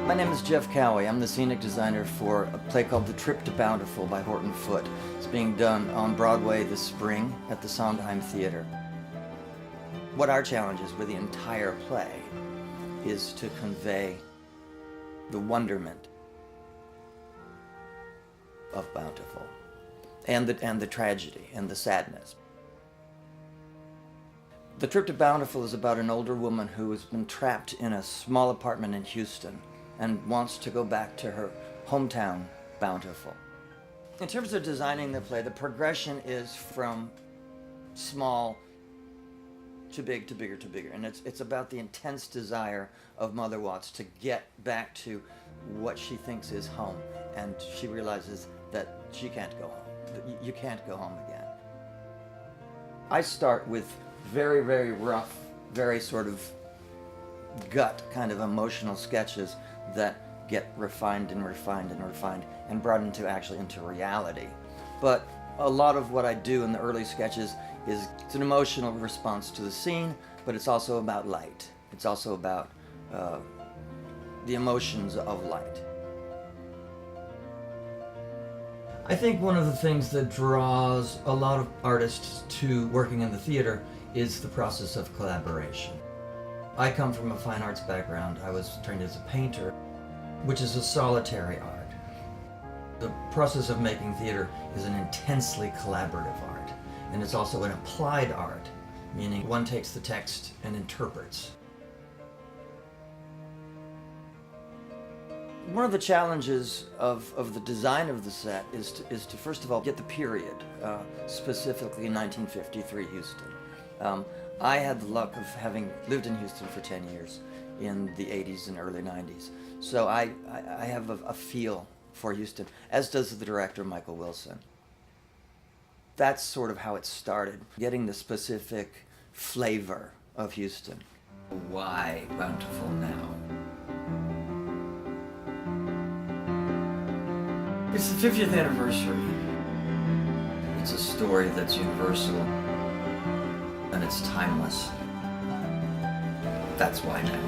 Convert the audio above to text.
My name is Jeff Cowie. I'm the scenic designer for a play called The Trip to Bountiful by Horton Foote. It's being done on Broadway this spring at the Sondheim Theater. What our challenge is with the entire play is to convey the wonderment of Bountiful and the tragedy and the sadness. The Trip to Bountiful is about an older woman who has been trapped in a small apartment in Houston and wants to go back to her hometown, Bountiful. In terms of designing the play, the progression is from small to big to bigger to bigger. And it's about the intense desire of Mother Watts to get back to what she thinks is home. And she realizes that she can't go home. That you can't go home again. I start with very, very rough, very sort of gut kind of emotional sketches that get refined and refined and refined and brought into reality. But a lot of what I do in the early sketches is it's an emotional response to the scene, but it's also about light. It's also about the emotions of light. I think one of the things that draws a lot of artists to working in the theater is the process of collaboration. I come from a fine arts background. I was trained as a painter, which is a solitary art. The process of making theater is an intensely collaborative art, and it's also an applied art, meaning one takes the text and interprets. One of the challenges of the design of the set is to first of all get the period, specifically in 1953 Houston. I had the luck of having lived in Houston for 10 years in the 80s and early 90s. So I have a feel for Houston, as does the director, Michael Wilson. That's sort of how it started, getting the specific flavor of Houston. Why Bountiful now? It's the 50th anniversary. It's a story that's universal and it's timeless. That's why now.